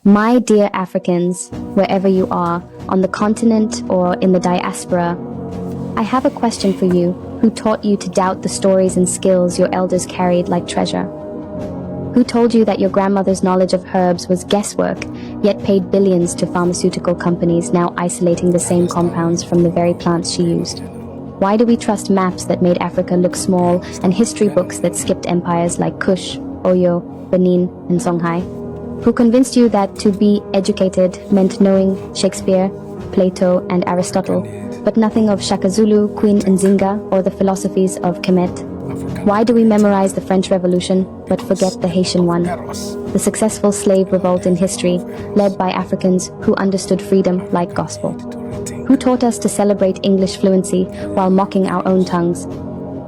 My dear Africans, wherever you are, on the continent or in the diaspora, I have a question for you. Who taught you to doubt the stories and skills your elders carried like treasure? Who told you that your grandmother's knowledge of herbs was guesswork, yet paid billions to pharmaceutical companies now isolating the same compounds from the very plants she used? Why do we trust maps that made Africa look small and history books that skipped empires like Kush, Oyo, Benin, and Songhai? Who convinced you that to be educated meant knowing Shakespeare, Plato, and Aristotle, but nothing of Shaka Zulu, Queen Nzinga, or the philosophies of Kemet? Why do we memorize the French Revolution, but forget the Haitian one? The successful slave revolt in history, led by Africans who understood freedom like gospel. Who taught us to celebrate English fluency while mocking our own tongues?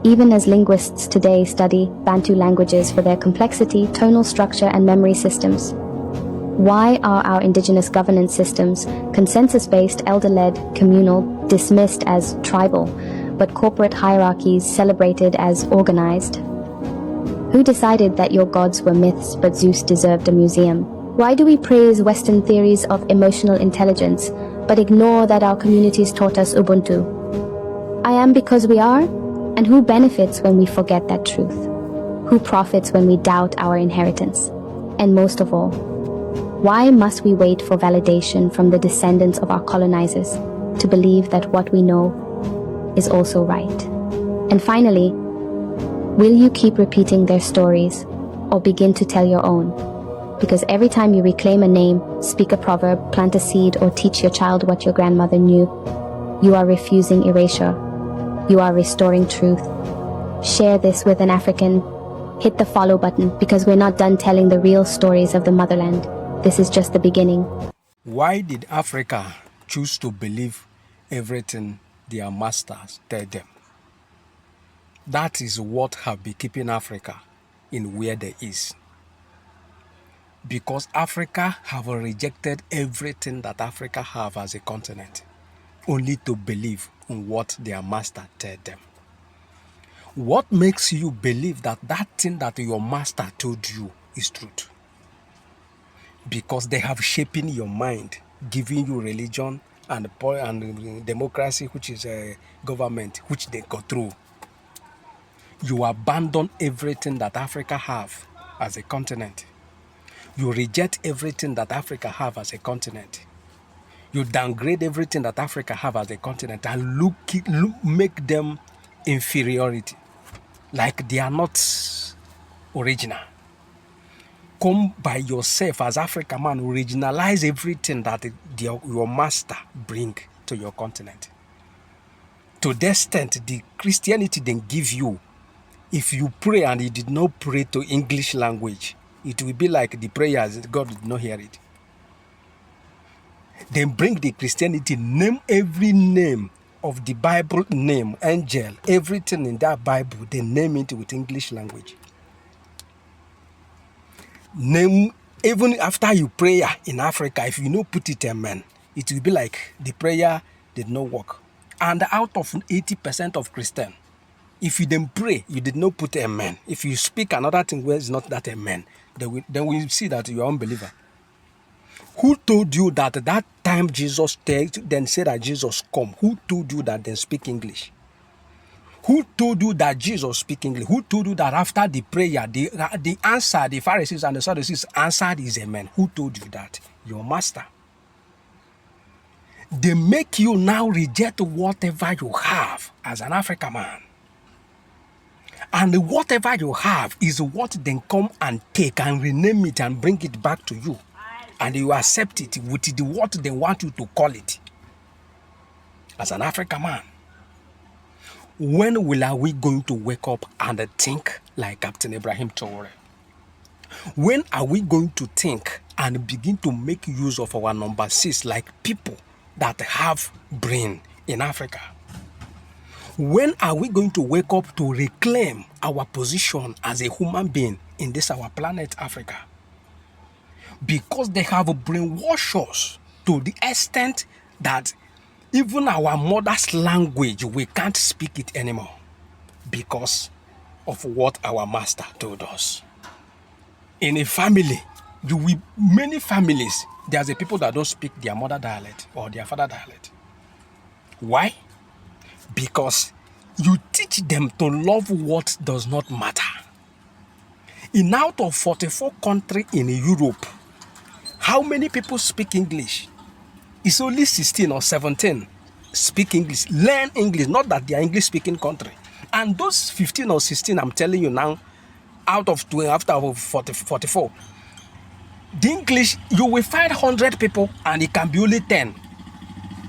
Even as linguists today study Bantu languages for their complexity, tonal structure, and memory systems. Why are our indigenous governance systems, consensus-based, elder-led, communal, dismissed as tribal, but corporate hierarchies celebrated as organized? Who decided that your gods were myths but Zeus deserved a museum? Why do we praise Western theories of emotional intelligence but ignore that our communities taught us Ubuntu? I am because we are, and who benefits when we forget that truth? Who profits when we doubt our inheritance? And most of all, why must we wait for validation from the descendants of our colonizers to believe that what we know is also right? And finally, will you keep repeating their stories or begin to tell your own? Because every time you reclaim a name, speak a proverb, plant a seed, or teach your child what your grandmother knew, you are refusing erasure. You are restoring truth. Share this with an African. Hit the follow button because we're not done telling the real stories of the motherland. This is just the beginning. Why did Africa choose to believe everything their masters tell them? That is what have been keeping Africa in where they is. Because Africa have rejected everything that Africa have as a continent, only to believe in what their master tell them. What makes you believe that that thing that your master told you is truth? Because they have shaping your mind, giving you religion and democracy, which is a government, which they control. You abandon everything that Africa have as a continent. You reject everything that Africa have as a continent. You downgrade everything that Africa have as a continent and make them inferiority, like they are not original. Come by yourself as African man, originalize everything that your master bring to your continent. To the extent the Christianity then give you, if you pray and you did not pray to English language, it will be like the prayers, God did not hear it. Then bring the Christianity, name every name of the Bible name, angel, everything in that Bible, they name it with English language. Name, even after you pray in Africa, if you don't put it amen, it will be like the prayer did not work. And out of 80% of Christian, if you then pray, you did not put amen. If you speak another thing where it's not that amen, then we see that you are unbeliever. Who told you that at that time Jesus then said that Jesus come? Who told you that then speak English? Who told you that Jesus speak English? Who told you that after the prayer, the answer, the Pharisees and the Sadducees answered is amen? Who told you that? Your master. They make you now reject whatever you have as an African man. And whatever you have is what then come and take and rename it and bring it back to you. And you accept it with what they want you to call it as an African man. When are we going to wake up and think like Captain Ibrahim Traore? When are we going to think and begin to make use of our number 6 like people that have brain in Africa? When are we going to wake up to reclaim our position as a human being in this our planet Africa? Because they have brainwashed us to the extent that even our mother's language, we can't speak it anymore because of what our master told us. In a family, Many families, there's a people that don't speak their mother dialect or their father dialect. Why? Because you teach them to love what does not matter. In out of 44 countries in Europe, how many people speak English? It's only 16 or 17 speak English, learn English, not that they are English speaking country. And those 15 or 16, I'm telling you now, out of 20, after 44, the English, you will find 100 people and it can be only 10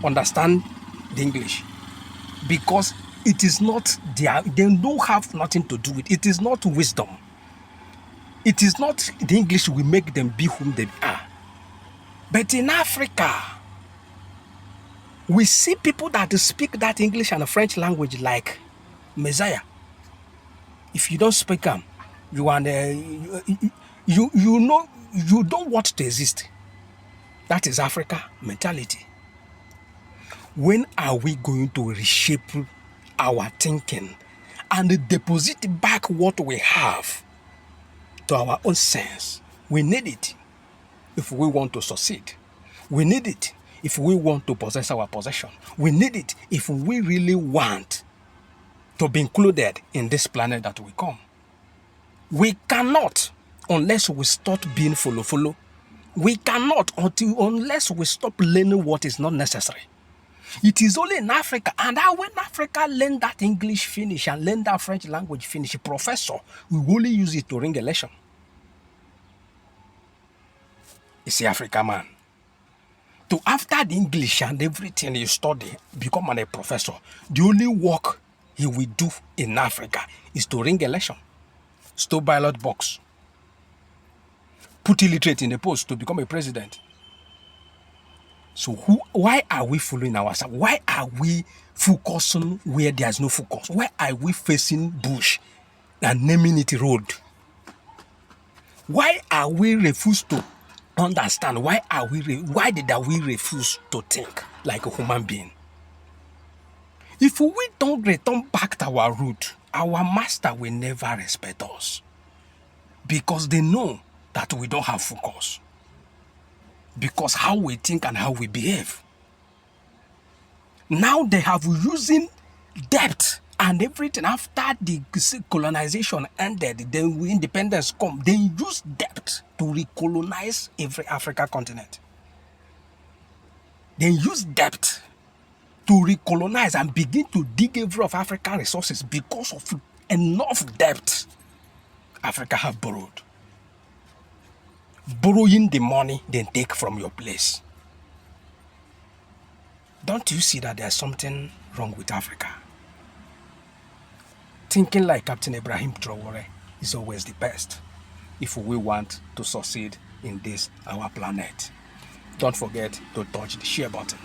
understand the English. Because it is not they don't have nothing to do with it. It is not wisdom. It is not the English will make them be whom they are. But in Africa, we see people that speak that English and French language like Messiah. If you don't speak them, you are you know you don't want to exist. That is Africa mentality. When are we going to reshape our thinking and deposit back what we have to our own sense? We need it if we want to succeed. We need it if we want to possess our possession. We need it if we really want to be included in this planet that we come. We cannot unless we start being follow. We cannot unless we stop learning what is not necessary. It is only in Africa, and when Africa learn that English finish and learn that French language finish, professor will only use it to ring election. You see, Africa man. To after the English and everything you study, become a professor, the only work he will do in Africa is to ring election, store ballot box, put illiterate in the post to become a president. So why are we following ourselves? Why are we focusing where there's no focus? Why are we facing bush and naming it road? Why are we refused to understand? Why did we refuse to think like a human being? If we don't return back to our root, our master will never respect us. Because they know that we don't have focus. Because how we think and how we behave. Now they have using debt and everything after the colonization ended, then independence come. They use debt to recolonize every African continent. They use debt to recolonize and begin to dig every of African resources because of enough debt Africa have borrowed. Borrowing the money, then take from your place. Don't you see that there's something wrong with Africa? Thinking like Captain Ibrahim Traore is always the best if we want to succeed in this, our planet. Don't forget to touch the share button.